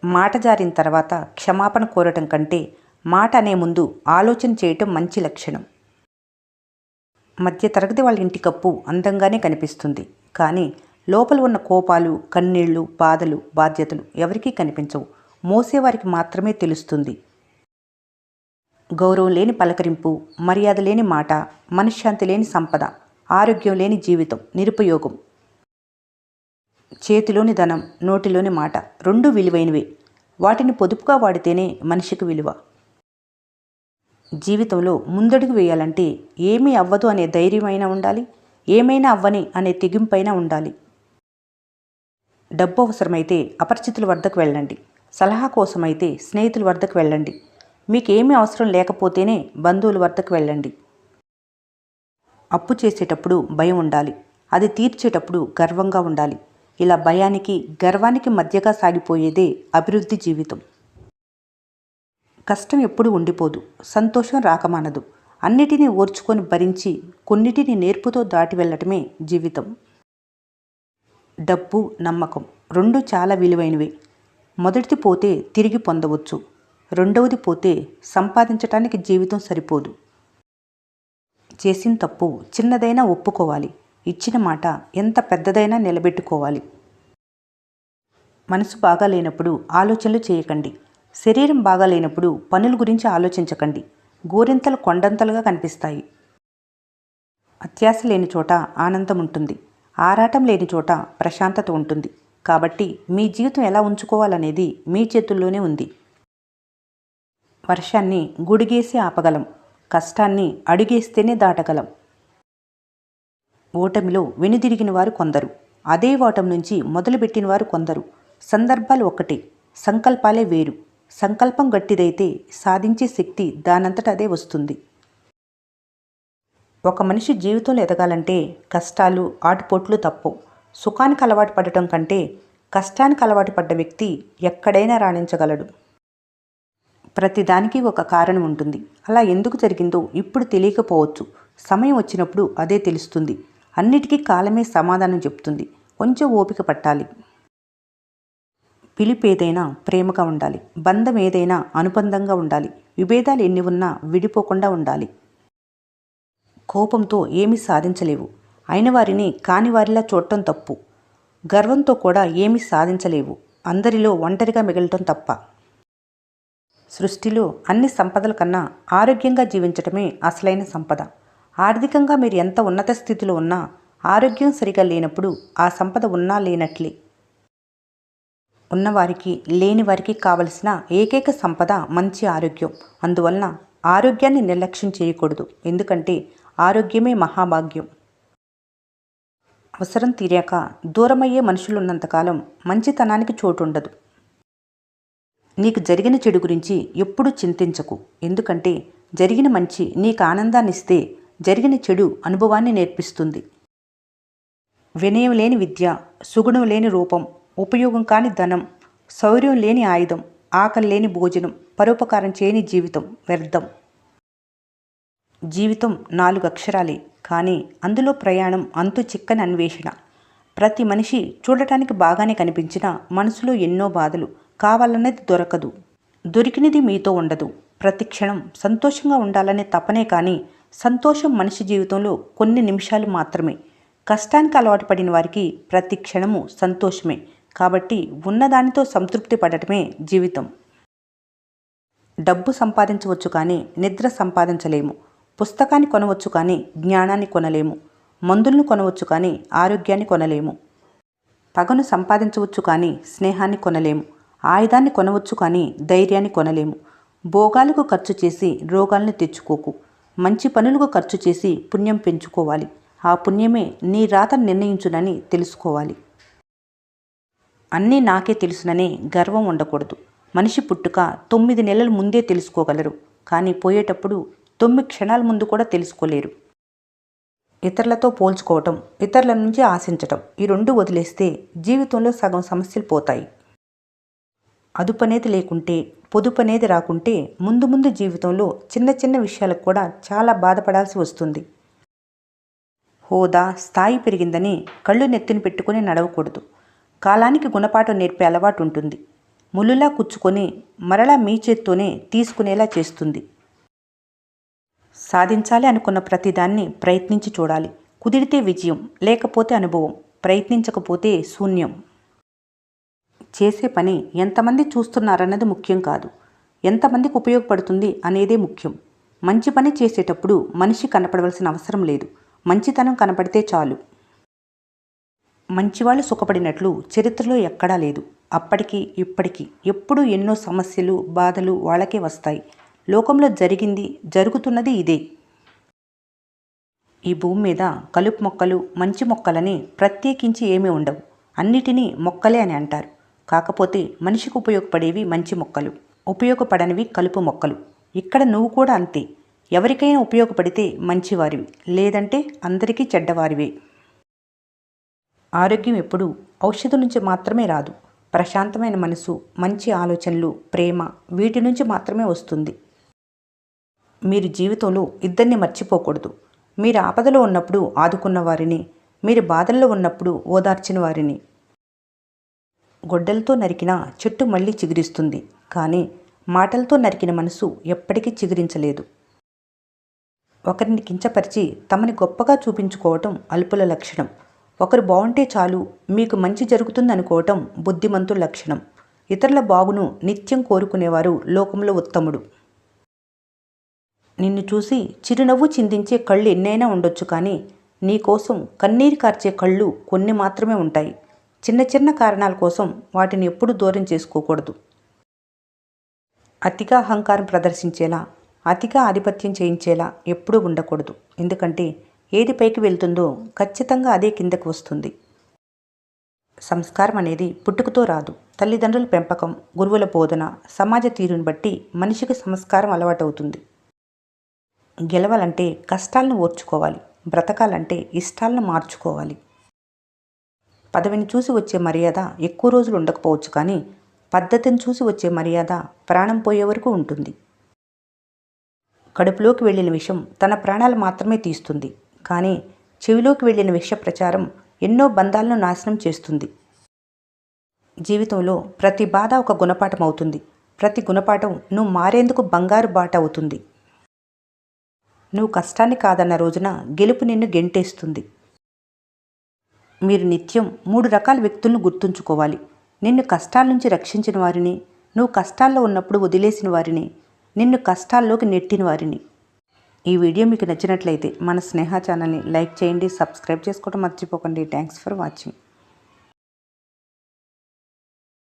మాట జారిన తర్వాత క్షమాపణ కోరటం కంటే మాట అనే ముందు ఆలోచన చేయటం మంచి లక్షణం. మధ్య తరగతి వాళ్ళ ఇంటి కప్పు అందంగానే కనిపిస్తుంది, కానీ లోపల ఉన్న కోపాలు, కన్నీళ్లు, బాధలు, బాధ్యతలు ఎవరికీ కనిపించవు. మోసేవారికి మాత్రమే తెలుస్తుంది. గౌరవం లేని పలకరింపు, మర్యాద లేని మాట, మనశ్శాంతి లేని సంపద, ఆరోగ్యం లేని జీవితం నిరుపయోగం. చేతిలోని ధనం, నోటిలోని మాట రెండూ విలువైనవే. వాటిని పొదుపుగా వాడితేనే మనిషికి విలువ. జీవితంలో ముందడుగు వేయాలంటే ఏమీ అవ్వదు అనే ధైర్యమైనా ఉండాలి, ఏమైనా అవ్వని అనే తెగింపైనా ఉండాలి. డబ్బు అవసరమైతే అపరిచితుల వద్దకు వెళ్ళండి, సలహా కోసమైతే స్నేహితుల వద్దకు వెళ్ళండి. మీకేమీ అవసరం లేకపోతేనే బంధువుల వద్దకు వెళ్ళండి. అప్పు చేసేటప్పుడు భయం ఉండాలి, అది తీర్చేటప్పుడు గర్వంగా ఉండాలి. ఇలా భయానికి, గర్వానికి మధ్యగా సాగిపోయేదే అభివృద్ధి జీవితం. కష్టం ఎప్పుడు ఉండిపోదు, సంతోషం రాకమానదు. అన్నిటినీ ఓర్చుకొని భరించి కొన్నిటిని నేర్పుతో దాటి వెళ్ళటమే జీవితం. డబ్బు, నమ్మకం రెండూ చాలా విలువైనవే. మొదటిది పోతే తిరిగి పొందవచ్చు, రెండవది పోతే సంపాదించటానికి జీవితం సరిపోదు. చేసిన తప్పు చిన్నదైనా ఒప్పుకోవాలి, ఇచ్చిన మాట ఎంత పెద్దదైనా నిలబెట్టుకోవాలి. మనసు బాగా లేనప్పుడు ఆలోచనలు చేయకండి, శరీరం బాగా లేనప్పుడు పనుల గురించి ఆలోచించకండి. గోరింతలు కొండంతలుగా కనిపిస్తాయి. అత్యాశ లేని చోట ఆనందం ఉంటుంది, ఆరాటం లేని చోట ప్రశాంతత ఉంటుంది. కాబట్టి మీ జీవితం ఎలా ఉంచుకోవాలనేది మీ చేతుల్లోనే ఉంది. వర్షాన్ని గుడిగేసి ఆపగలం, కష్టాన్ని అడుగేస్తేనే దాటగలం. ఓటమిలో వెనుదిరిగిన వారు కొందరు, అదే ఓటమి నుంచి మొదలుపెట్టిన వారు కొందరు. సందర్భాలు ఒక్కటే, సంకల్పాలే వేరు. సంకల్పం గట్టిదైతే సాధించే శక్తి దానంతట అదే వస్తుంది. ఒక మనిషి జీవితంలో ఎదగాలంటే కష్టాలు, ఆటుపోట్లు తప్పవు. సుఖానికి అలవాటు పడటం కంటే కష్టానికి అలవాటు పడ్డ వ్యక్తి ఎక్కడైనా రాణించగలడు. ప్రతిదానికి ఒక కారణం ఉంటుంది. అలా ఎందుకు జరిగిందో ఇప్పుడు తెలియకపోవచ్చు, సమయం వచ్చినప్పుడు అదే తెలుస్తుంది. అన్నిటికీ కాలమే సమాధానం చెప్తుంది. కొంచెం ఓపిక పట్టాలి. పిలుపు ఏదైనా ప్రేమగా ఉండాలి, బంధం ఏదైనా అనుబంధంగా ఉండాలి. విభేదాలు ఎన్ని ఉన్నా విడిపోకుండా ఉండాలి. కోపంతో ఏమీ సాధించలేవు, అయిన వారిని కాని వారిలా చూడటం తప్పు. గర్వంతో కూడా ఏమీ సాధించలేవు, అందరిలో ఒంటరిగా మిగలటం తప్ప. సృష్టిలో అన్ని సంపదల కన్నా ఆరోగ్యంగా జీవించటమే అసలైన సంపద. ఆర్థికంగా మీరు ఎంత ఉన్నత స్థితిలో ఉన్నా ఆరోగ్యం సరిగా లేనప్పుడు ఆ సంపద ఉన్నా లేనట్లే. ఉన్నవారికి లేని వారికి కావలసిన ఏకైక సంపద మంచి ఆరోగ్యం. అందువలన ఆరోగ్యాన్ని నిర్లక్ష్యం చేయకూడదు, ఎందుకంటే ఆరోగ్యమే మహాభాగ్యం. అవసరం తీరాక దూరమయ్యే మనుషులున్నంతకాలం మంచితనానికి చోటు ఉండదు. నీకు జరిగిన చెడు గురించి ఎప్పుడూ చింతించకు, ఎందుకంటే జరిగిన మంచి నీకు ఆనందాన్ని ఇస్తే జరిగిన చెడు అనుభవాన్ని నేర్పిస్తుంది. వినయం లేని విద్య, సుగుణం లేని రూపం, ఉపయోగం కాని ధనం, శౌర్యం లేని ఆయుధం, ఆకలి లేని భోజనం, పరోపకారం చేయని జీవితం వ్యర్థం. జీవితం 4 అక్షరాలే, కానీ అందులో ప్రయాణం అంతు చిక్కని అన్వేషణ. ప్రతి మనిషి చూడటానికి బాగానే కనిపించినా మనసులో ఎన్నో బాధలు. కావాలన్నది దొరకదు, దొరికినది మీతో ఉండదు. ప్రతి క్షణం సంతోషంగా ఉండాలనే తపనే కానీ సంతోషం మనిషి జీవితంలో కొన్ని నిమిషాలు మాత్రమే. కష్టానికి అలవాటు పడిన వారికి ప్రతి క్షణము సంతోషమే. కాబట్టి ఉన్నదానితో సంతృప్తి పడటమే జీవితం. డబ్బు సంపాదించవచ్చు కానీ నిద్ర సంపాదించలేము. పుస్తకాన్ని కొనవచ్చు కానీ జ్ఞానాన్ని కొనలేము. మందులను కొనవచ్చు కానీ ఆరోగ్యాన్ని కొనలేము. పగను సంపాదించవచ్చు కానీ స్నేహాన్ని కొనలేము. ఆయుధాన్ని కొనవచ్చు కానీ ధైర్యాన్ని కొనలేము. భోగాలకు ఖర్చు చేసి రోగాల్ని తెచ్చుకోకు. మంచి పనులకు ఖర్చు చేసి పుణ్యం పెంచుకోవాలి. ఆ పుణ్యమే నీ రాత నిర్ణయించునని తెలుసుకోవాలి. అన్నీ నాకే తెలుసుననే గర్వం ఉండకూడదు. మనిషి పుట్టుక 9 నెలల ముందే తెలుసుకోగలరు, కానీ పోయేటప్పుడు 9 క్షణాల ముందు కూడా తెలుసుకోలేరు. ఇతరులతో పోల్చుకోవటం, ఇతరుల నుంచి ఆశించటం, ఈ 2 వదిలేస్తే జీవితంలో సగం సమస్యలు పోతాయి. అదుపనేది లేకుంటే, పొదుపనేది రాకుంటే ముందు ముందు జీవితంలో చిన్న చిన్న విషయాలకు కూడా చాలా బాధపడాల్సి వస్తుంది. హోదా, స్థాయి పెరిగిందని కళ్ళు నెత్తిన పెట్టుకుని నడవకూడదు. కాలానికి గుణపాఠం నేర్పే అలవాటు ఉంటుంది. ములులా కుచ్చుకొని మరలా మీ చేత్తోనే తీసుకునేలా చేస్తుంది. సాధించాలి అనుకున్న ప్రతిదాన్ని ప్రయత్నించి చూడాలి. కుదిరితే విజయం, లేకపోతే అనుభవం, ప్రయత్నించకపోతే శూన్యం. చేసే పని ఎంతమంది చూస్తున్నారన్నది ముఖ్యం కాదు, ఎంతమందికి ఉపయోగపడుతుంది అనేదే ముఖ్యం. మంచి పని చేసేటప్పుడు మనిషి కనపడవలసిన అవసరం లేదు, మంచితనం కనపడితే చాలు. మంచివాళ్ళు సుఖపడినట్లు చరిత్రలో ఎక్కడా లేదు. అప్పటికి ఇప్పటికీ ఎప్పుడూ ఎన్నో సమస్యలు, బాధలు వాళ్ళకే వస్తాయి. లోకంలో జరిగింది, జరుగుతున్నది ఇదే. ఈ భూమి మీద కలుపు మొక్కలు, మంచి మొక్కలని ప్రత్యేకించి ఏమీ ఉండవు. అన్నిటినీ మొక్కలే అని అంటారు. కాకపోతే మనిషికి ఉపయోగపడేవి మంచి మొక్కలు, ఉపయోగపడనివి కలుపు మొక్కలు. ఇక్కడ నువ్వు కూడా అంతే. ఎవరికైనా ఉపయోగపడితే మంచివారివి, లేదంటే అందరికీ చెడ్డవారివే. ఆరోగ్యం ఎప్పుడూ ఔషధం నుంచి మాత్రమే రాదు. ప్రశాంతమైన మనసు, మంచి ఆలోచనలు, ప్రేమ వీటి నుంచి మాత్రమే వస్తుంది. మీరు జీవితంలో ఇద్దరిని మర్చిపోకూడదు. మీరు ఆపదలో ఉన్నప్పుడు ఆదుకున్న వారిని, మీరు బాధల్లో ఉన్నప్పుడు ఓదార్చిన వారిని. గొడ్డలతో నరికిన చెట్టు మళ్ళీ చిగురిస్తుంది, కానీ మాటలతో నరికిన మనసు ఎప్పటికీ చిగురించలేదు. ఒకరిని కించపరిచి తమని గొప్పగా చూపించుకోవటం అల్పుల లక్షణం. ఒకరు బాగుంటే చాలు, మీకు మంచి జరుగుతుందనుకోవటం బుద్ధిమంతుల లక్షణం. ఇతరుల బాగును నిత్యం కోరుకునేవారు లోకంలో ఉత్తముడు. నిన్ను చూసి చిరునవ్వు చిందించే కళ్ళు ఎన్నైనా ఉండొచ్చు, కానీ నీకోసం కన్నీరు కార్చే కళ్ళు కొన్ని మాత్రమే ఉంటాయి. చిన్న చిన్న కారణాల కోసం వాటిని ఎప్పుడూ దూరం చేసుకోకూడదు. అతిగా అహంకారం ప్రదర్శించేలా, అతిగా ఆధిపత్యం చేయించేలా ఎప్పుడూ ఉండకూడదు. ఎందుకంటే ఏది పైకి వెళ్తుందో ఖచ్చితంగా అదే కిందకు వస్తుంది. సంస్కారం అనేది పుట్టుకతో రాదు. తల్లిదండ్రుల పెంపకం, గురువుల బోధన, సమాజ తీరుని బట్టి మనిషికి సంస్కారం అలవాటవుతుంది. గెలవాలంటే కష్టాలను ఓర్చుకోవాలి, బ్రతకాలంటే ఇష్టాలను మార్చుకోవాలి. పదవిని చూసి వచ్చే మర్యాద ఎక్కువ రోజులు ఉండకపోవచ్చు, కానీ పద్ధతిని చూసి వచ్చే మర్యాద ప్రాణం పోయే వరకు ఉంటుంది. కడుపులోకి వెళ్ళిన విషం తన ప్రాణాలు మాత్రమే తీస్తుంది, కానీ చెవిలోకి వెళ్ళిన విష ప్రచారం ఎన్నో బంధాలను నాశనం చేస్తుంది. జీవితంలో ప్రతి బాధ ఒక గుణపాఠం అవుతుంది. ప్రతి గుణపాఠం నువ్వు మారేందుకు బంగారు బాట అవుతుంది. నువ్వు కష్టాన్ని కాదన్న రోజున గెలుపు నిన్ను గెంటేస్తుంది. మీరు నిత్యం 3 రకాల వ్యక్తులను గుర్తుంచుకోవాలి. నిన్ను కష్టాల నుంచి రక్షించిన వారిని, నువ్వు కష్టాల్లో ఉన్నప్పుడు వదిలేసిన వారిని, నిన్ను కష్టాల్లోకి నెట్టిన వారిని. ఈ వీడియో మీకు నచ్చినట్లయితే మన స్నేహ ఛానల్ని లైక్ చేయండి, సబ్స్క్రైబ్ చేసుకోవడం మర్చిపోకండి. Thanks for watching.